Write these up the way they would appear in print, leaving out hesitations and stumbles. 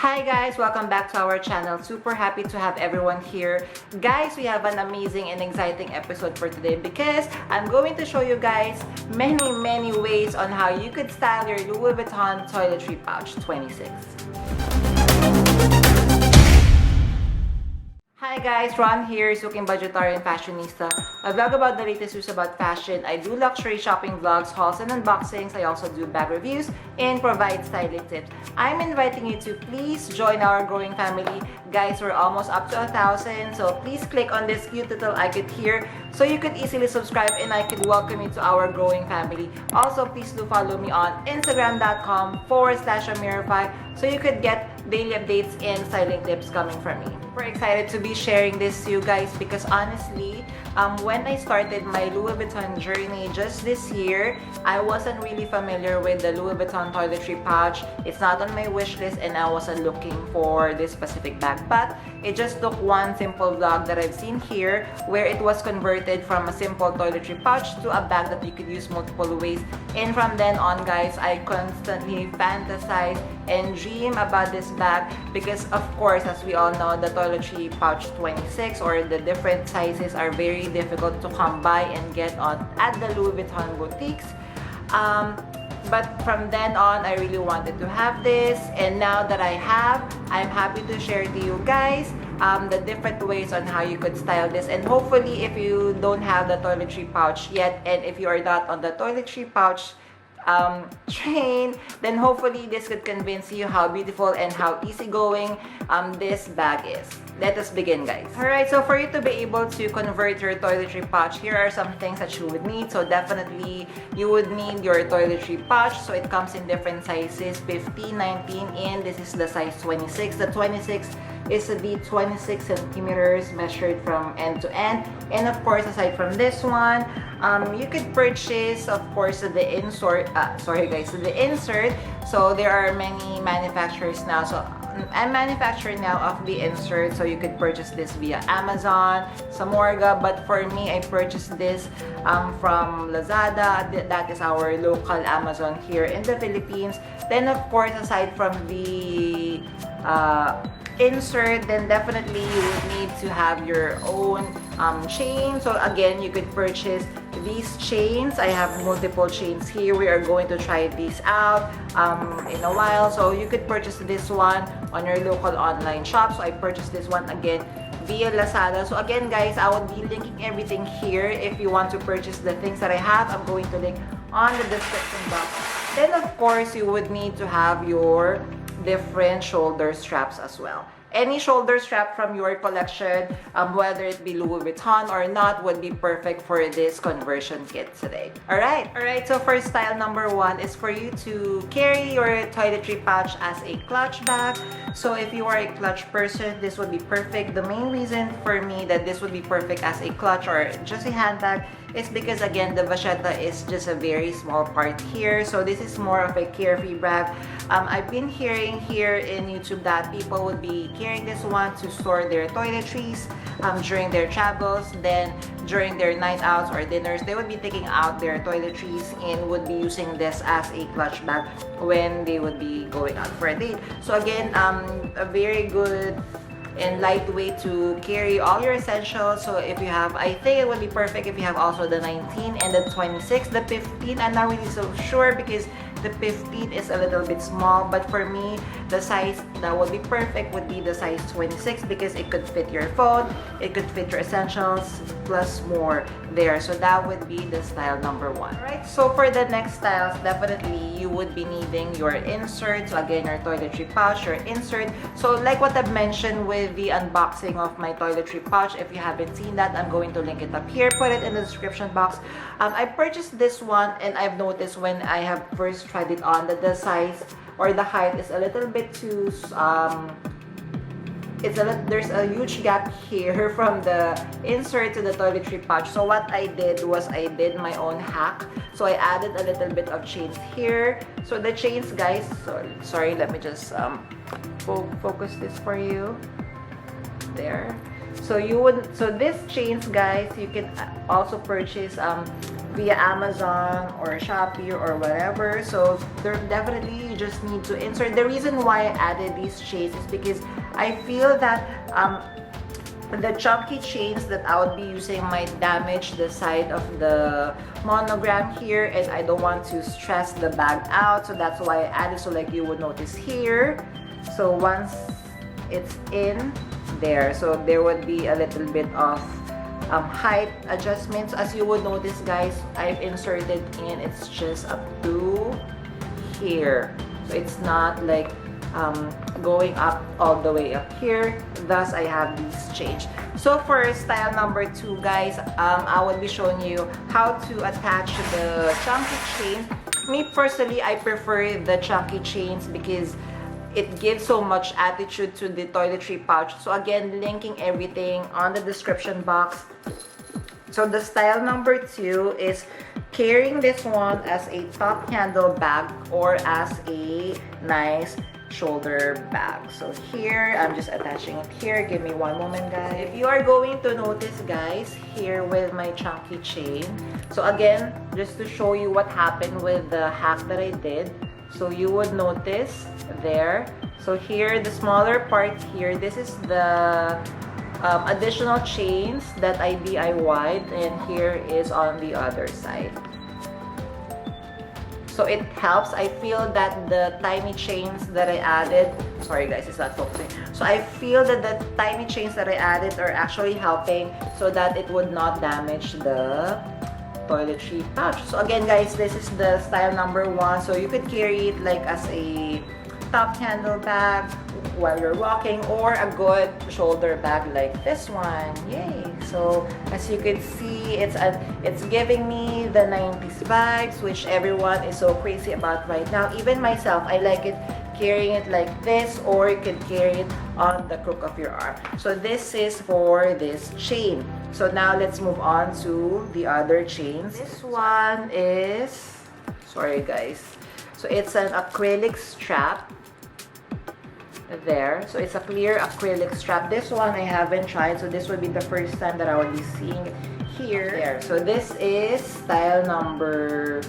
Hi guys, welcome back to our channel. Super happy to have everyone here. Guys, we have an amazing and exciting episode for today because I'm going to show you guys many ways on how you could style your Louis Vuitton Toiletry Pouch 26. Hi guys, Ron here, Suking Budgetarian Fashionista. I vlog about the latest news about fashion. I do luxury shopping vlogs, hauls, and unboxings. I also do bag reviews and provide styling tips. I'm inviting you to please join our growing family. Guys, we're almost up to 1,000, so please click on this cute little icon here so you could easily subscribe and I could welcome you to our growing family. Also, please do follow me on Instagram.com/Amirify so you could get daily updates and styling tips coming from me. Super excited to be sharing this to you guys because honestly, when I started my Louis Vuitton journey just this year, I wasn't really familiar with the Louis Vuitton Toiletry Pouch. It's not on my wish list and I wasn't looking for this specific bag, but it just took one simple vlog that I've seen here where it was converted from a simple toiletry pouch to a bag that you could use multiple ways. And from then on, guys, I constantly fantasize and dream about this bag because, of course, as we all know, the Toiletry Pouch 26 or the different sizes are very difficult to come by and get on at the Louis Vuitton boutiques. But from then on, I really wanted to have this, and now that I have, I'm happy to share to you guys the different ways on how you could style this. And hopefully, if you don't have the toiletry pouch yet, and if you are not on the toiletry pouch train, then hopefully this could convince you how beautiful and how easygoing this bag is. Let us begin, guys. Alright, so for you to be able to convert your toiletry pouch, here are some things that you would need. So definitely, you would need your toiletry pouch. So it comes in different sizes, 15, 19, and this is the size 26. The 26 is the 26 centimeters measured from end to end. And of course, aside from this one, you could purchase, of course, the insert. The insert. So there are many manufacturers now. So I'm manufacturing now of the insert, so you could purchase this via Amazon, Samorga, but for me, I purchased this from Lazada. That is our local Amazon here in the Philippines. Then, of course, aside from the insert, then definitely you would need to have your own chain. So again, you could purchase these chains. I have multiple chains here. We are going to try these out in a while. So you could purchase this one on your local online shop. So I purchased this one again via Lazada. So again, guys, I will be linking everything here. If you want to purchase the things that I have, I'm going to link on the description box. Then of course, you would need to have your different shoulder straps as well. Any shoulder strap from your collection, whether it be Louis Vuitton or not, would be perfect for this conversion kit today. Alright, so for style number one is for you to carry your toiletry pouch as a clutch bag. So if you are a clutch person, this would be perfect. The main reason for me that this would be perfect as a clutch or just a handbag is because, again, the vachetta is just a very small part here. So this is more of a carefree bag. I've been hearing here in YouTube that people would be carrying this one to store their toiletries during their travels. Then during their night outs or dinners, they would be taking out their toiletries and would be using this as a clutch bag when they would be going out for a date. So again, a very good and lightweight to carry all your essentials. So if you have, I think it would be perfect if you have also the 19 and the 26. The 15, I'm not really so sure because the 15 is a little bit small, but for me, the size that would be perfect would be the size 26 because it could fit your phone, it could fit your essentials, plus more there. So that would be the style number one. Alright, so for the next styles, definitely you would be needing your insert. So again, your toiletry pouch, your insert. So like what I've mentioned with the unboxing of my toiletry pouch, if you haven't seen that, I'm going to link it up here, put it in the description box. I purchased this one and I've noticed when I have first tried it on that the size or the height is a little bit too there's a huge gap here from the insert to the toiletry pouch. So what I did was I did my own hack. So I added a little bit of chains here. So the chains, guys, sorry, let me just focus this for you. There. So this chains, guys, you can also purchase via Amazon or Shopee or whatever. So there definitely you just need to insert. The reason why I added these chains is because I feel that the chunky chains that I would be using might damage the side of the monogram here, and I don't want to stress the bag out, so that's why I added. So like you would notice here, so once it's in there, so there would be a little bit of height adjustments. As you would notice, guys, I've inserted in, it's just up to here, so it's not like going up all the way up here. Thus I have these changed. So for style number 2, guys, I will be showing you how to attach the chunky chain. Me personally, I prefer the chunky chains because it gives so much attitude to the toiletry pouch. So again, linking everything on the description box. So the style number 2 is carrying this one as a top handle bag or as a nice shoulder bag. So here, I'm just attaching it here. Give me one moment, guys. If you are going to notice, guys, here with my chunky chain. So again, just to show you what happened with the hack that I did. So you would notice there. So here, the smaller part here, this is the additional chains that I DIY'd, and here is on the other side. So it helps. I feel that the tiny chains that I added, sorry guys, it's not focusing. So I feel that the tiny chains that I added are actually helping so that it would not damage the toiletry pouch. So again, guys, this is the style number 1. So you could carry it like as a top handle bag while you're walking, or a good shoulder bag like this one. Yay! So as you can see, it's giving me the 90s vibes, which everyone is so crazy about right now. Even myself, I like it carrying it like this, or you can carry it on the crook of your arm. So this is for this chain. So now let's move on to the other chains. This one is, sorry guys, so it's an acrylic strap there. So it's a clear acrylic strap. This one I haven't tried, so this would be the first time that I will be seeing it here. There. So this is style number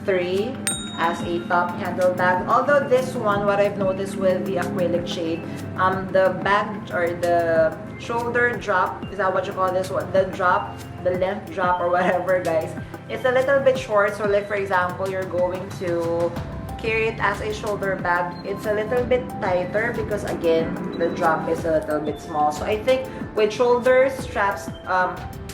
3 as a top handle bag. Although this one, what I've noticed with the acrylic chain, the bag or the shoulder drop, is that what you call this one? The drop, the length drop or whatever, guys, it's a little bit short. So like for example, you're going to carry it as a shoulder bag, it's a little bit tighter because again, the drop is a little bit small. So I think with shoulder straps,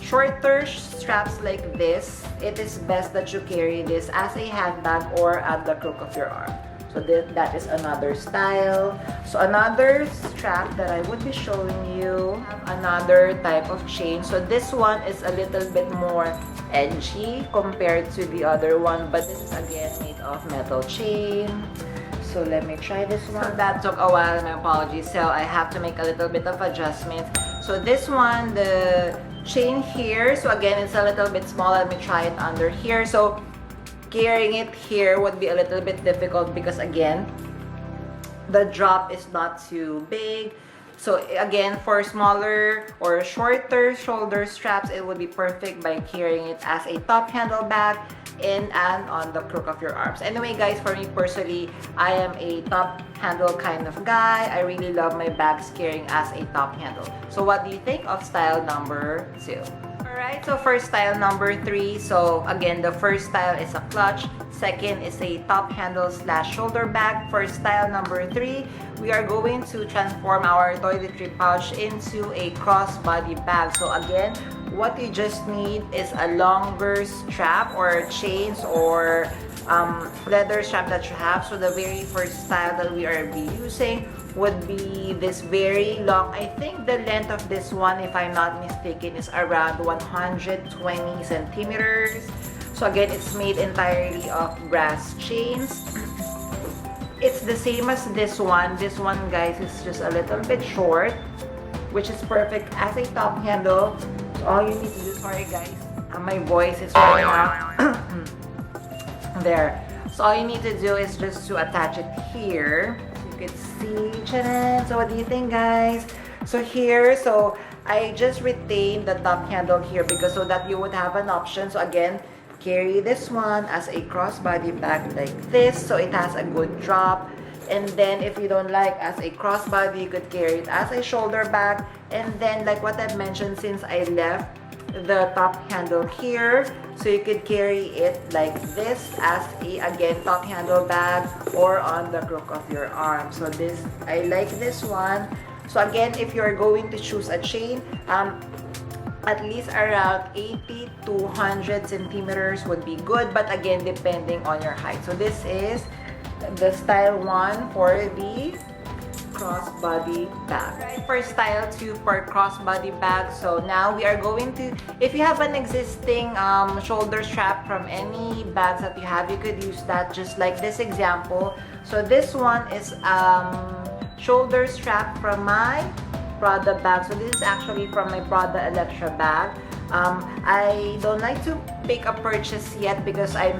shorter straps like this, it is best that you carry this as a handbag or at the crook of your arm. So that is another style. So another strap that I would be showing you, another type of chain. So this one is a little bit more edgy compared to the other one, but this is again made of metal chain. So let me try this one. So that took a while, my apologies. So I have to make a little bit of adjustment. So this one, the chain here, so again, it's a little bit small. Let me try it under here. So carrying it here would be a little bit difficult because again, the drop is not too big. So again, for smaller or shorter shoulder straps, it would be perfect by carrying it as a top handle bag in and on the crook of your arms. Anyway, guys, for me personally, I am a top handle kind of guy. I really love my bags carrying as a top handle. So what do you think of style number 2? Alright, so for style number 3, so again, the first style is a clutch. Second is a top handle / shoulder bag. For style number 3, we are going to transform our toiletry pouch into a crossbody bag. So again, what you just need is a longer strap or chains or leather strap that you have. So the very first style that we are using would be this very long. I think the length of this one, if I'm not mistaken, is around 120 centimeters. So again, it's made entirely of brass chains. It's the same as this one. This one, guys, is just a little bit short, which is perfect as a top handle. So all you need to do, sorry guys, my voice is running out. There. So all you need to do is just to attach it here. You can see, so what do you think, guys? So here, so I just retained the top handle here because so that you would have an option. So again, carry this one as a crossbody bag like this, so it has a good drop. And then if you don't like as a crossbody, you could carry it as a shoulder bag. And then like what I've mentioned, since I left the top handle here, so you could carry it like this as a, again, top handle bag or on the crook of your arm. So this, I like this one. So again, if you're going to choose a chain, at least around 80 to 100 centimeters would be good, but again, depending on your height. So this is the style 1 for the crossbody bag. Right, for style 2 for crossbody bag. So now we are going to, if you have an existing shoulder strap from any bags that you have, you could use that just like this example. So this one is shoulder strap from my Prada bag. So this is actually from my Prada Electra bag. I don't like to pick a purchase yet because I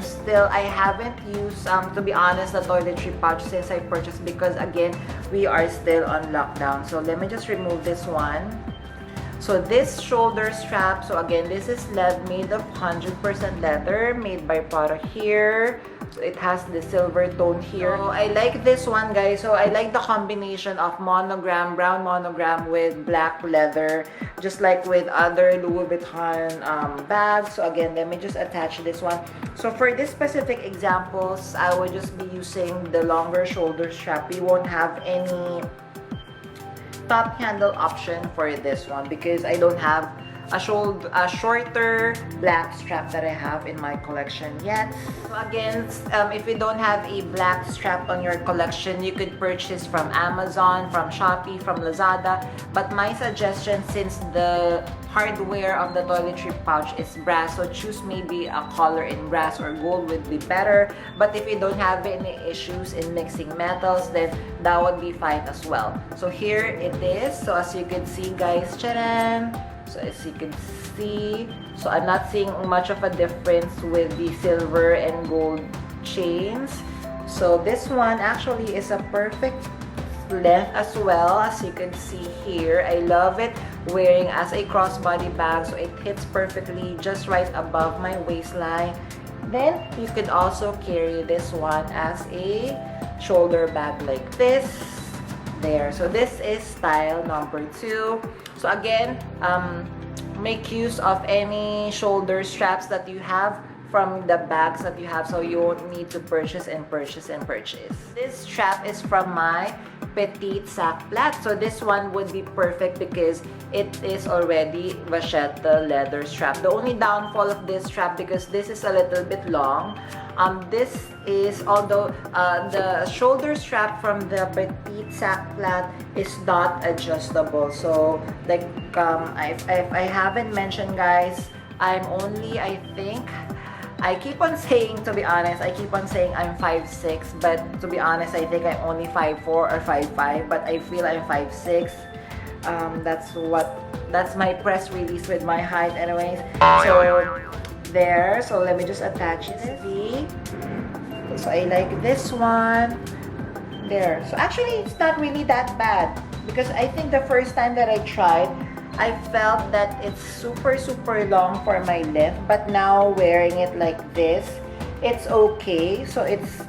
haven't used, to be honest, the toiletry pouch since I purchased, because again, we are still on lockdown. So let me just remove this one. So this shoulder strap, so again, this is made of 100% leather, made by Prada here. So it has the silver tone here. So I like this one, guys. So I like the combination of monogram, brown monogram with black leather, just like with other Louis Vuitton bags. So again, let me just attach this one. So for this specific examples, I will just be using the longer shoulder strap. We won't have any top handle option for this one because I don't have a shorter black strap that I have in my collection yet. So again, if you don't have a black strap on your collection, you could purchase from Amazon, from Shopee, from Lazada. But my suggestion, since the hardware of the toiletry pouch is brass, so choose maybe a color in brass or gold would be better. But if you don't have any issues in mixing metals, then that would be fine as well. So here it is. So as you can see, guys, charan! So as you can see, so I'm not seeing much of a difference with the silver and gold chains. So this one actually is a perfect length as well, as you can see here. I love it wearing as a crossbody bag, so it hits perfectly just right above my waistline. Then you could also carry this one as a shoulder bag like this. There. So this is style number 2. So again, make use of any shoulder straps that you have from the bags that you have, so you won't need to purchase and purchase and purchase. This strap is from my petite sac plat. So this one would be perfect because it is already vachette leather strap. The only downfall of this strap, because this is a little bit long, this is, although the shoulder strap from the petite sac plat is not adjustable. So like if I haven't mentioned, guys, I'm only, I think, I keep on saying, to be honest, I keep on saying I'm 5'6", but to be honest, I think I'm only 5'4" or 5'5", but I feel I'm 5'6". That's my press release with my height anyways. So there, so let me just attach this. See? So I like this one. There. So actually, it's not really that bad because I think the first time that I tried, I felt that it's super long for my length, but now wearing it like this, it's okay. So it's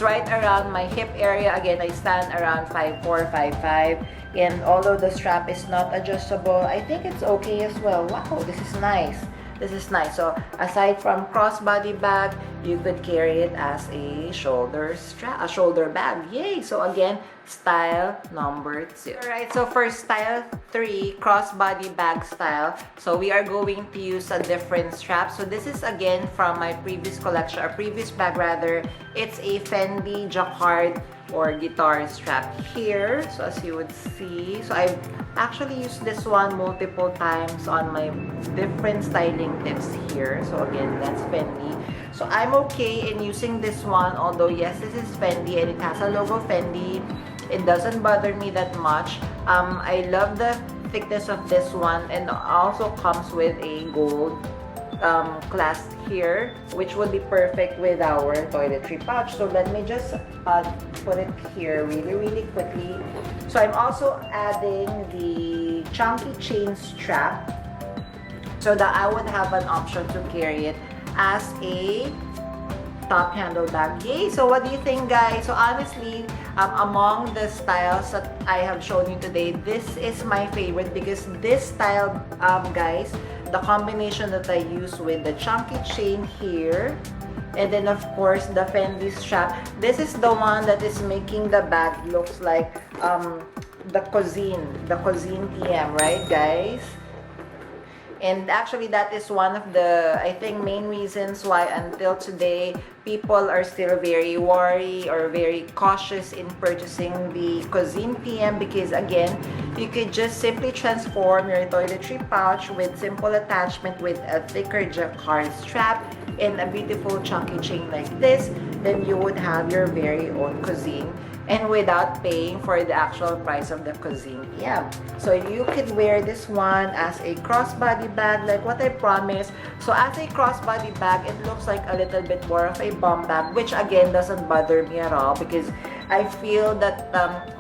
right around my hip area. Again, I stand around 5'4", 5'5", and although the strap is not adjustable, I think it's okay as well. Wow, this is nice. This is nice. So aside from crossbody bag, you could carry it as a shoulder strap, a shoulder bag. Yay! So again, style number 2. Alright, so for style 3, crossbody bag style, so we are going to use a different strap. So this is again from my previous collection, or previous bag rather. It's a Fendi jacquard or guitar strap here. So as you would see, so I've actually used this one multiple times on my different styling tips here. So again, that's Fendi. So I'm okay in using this one, although yes, this is Fendi and it has a logo Fendi. It doesn't bother me that much. I love the thickness of this one, and also comes with a gold clasp here, which would be perfect with our toiletry pouch. So let me just put it here really quickly. So I'm also adding the chunky chain strap. so that I would have an option to carry it as a top handle bag. Yay! So what do you think, guys? So honestly, among the styles that I have shown you today, this is my favorite because this style, guys, the combination that I use with the chunky chain here, and then of course the Fendi strap, this is the one that is making the bag looks like the Coussin PM, right, guys? And actually, that is one of the, I think, main reasons why until today, people are still very worried or very cautious in purchasing the Coussin PM because, again, you could just simply transform your toiletry pouch with simple attachment with a thicker jacquard strap and a beautiful chunky chain like this. Then you would have your very own Coussin, and without paying for the actual price of the Coussin PM. So you could wear this one as a crossbody bag like what I promised. So as a crossbody bag, it looks like a little bit more of a bum bag, which again doesn't bother me at all because I feel that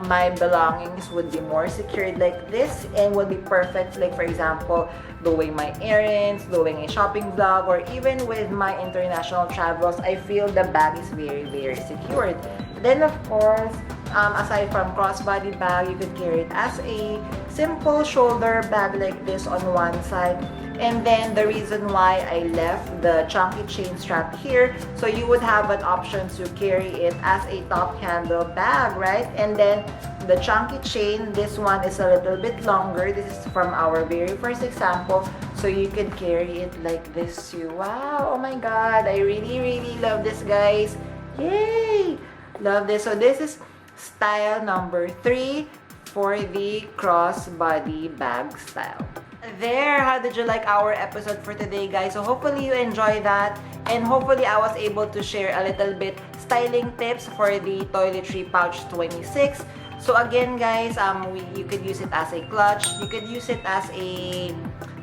my belongings would be more secured like this and would be perfect, like for example, doing my errands, doing a shopping vlog, or even with my international travels. I feel the bag is very, very secured. Then of course, aside from crossbody bag, you could carry it as a simple shoulder bag like this on one side. And then the reason why I left the chunky chain strap here, so you would have an option to carry it as a top handle bag, right? And then the chunky chain, this one is a little bit longer. This is from our very first example, so you could carry it like this too. Wow, oh my god, I really, really love this, guys. Yay! Love this. So this is style number 3 for the crossbody bag style. There, how did you like our episode for today, guys? So hopefully you enjoyed that, and hopefully I was able to share a little bit styling tips for the Toiletry Pouch 26. So again, guys, you could use it as a clutch, you could use it as a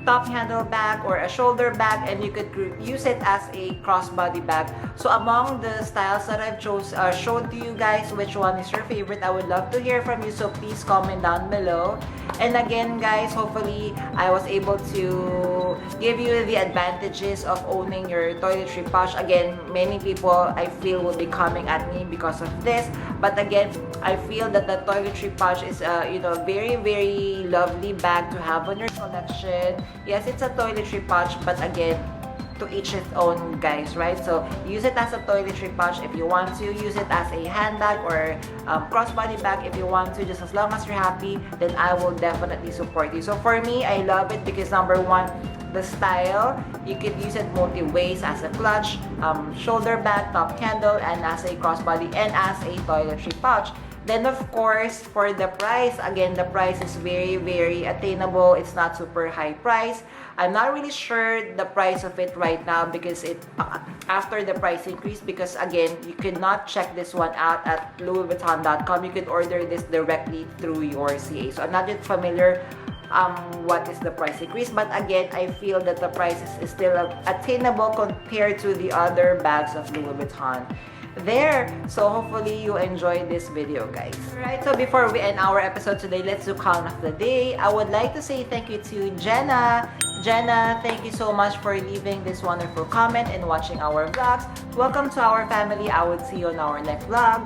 top handle bag or a shoulder bag, and you could use it as a crossbody bag. So among the styles that I've showed to you guys, which one is your favorite? I would love to hear from you, so please comment down below. And again, guys, hopefully I was able to give you the advantages of owning your toiletry pouch. Again, many people I feel will be coming at me because of this, but again, I feel that the toiletry pouch is a very, very lovely bag to have on your collection. Yes, it's a toiletry pouch, but again, to each its own, guys, right? So use it as a toiletry pouch if you want to, use it as a handbag or crossbody bag if you want to. Just as long as you're happy, then I will definitely support you. So for me, I love it because number one, the style, you could use it multi ways, as a clutch, shoulder bag, top handle, and as a crossbody, and as a toiletry pouch. Then of course, for the price, again, the price is very, very attainable. It's not super high price. I'm not really sure the price of it right now because it after the price increase, because again, you could not check this one out at LOUISVuitton.com. You could order this directly through your CA. So I'm not yet familiar what is the price increase, but again, I feel that the price is still attainable compared to the other bags of Louis Vuitton there. So hopefully you enjoyed this video, guys. Alright, so before we end our episode today, let's do count of the day. I would like to say thank you to Jenna. Jenna, thank you so much for leaving this wonderful comment and watching our vlogs. Welcome to our family. I would see you on our next vlog.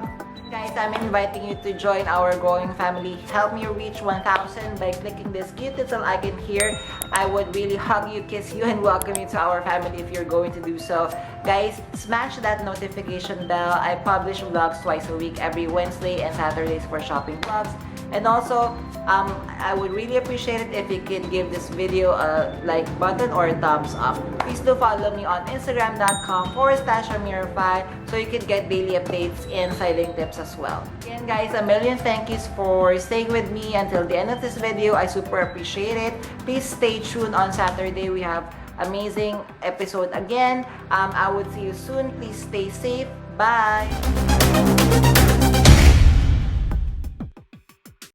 Guys, I'm inviting you to join our growing family. Help me reach 1,000 by clicking this cute little icon here. I would really hug you, kiss you, and welcome you to our family if you're going to do so. Guys, smash that notification bell. I publish vlogs twice a week, every Wednesday and Saturdays for shopping vlogs. And also, I would really appreciate it if you could give this video a like button or a thumbs up. Please do follow me on Instagram.com/Amirafai so you could get daily updates and styling tips as well. Again, guys, a million thank yous for staying with me until the end of this video. I super appreciate it. Please stay tuned on Saturday. We have amazing episode again. I would see you soon. Please stay safe. Bye!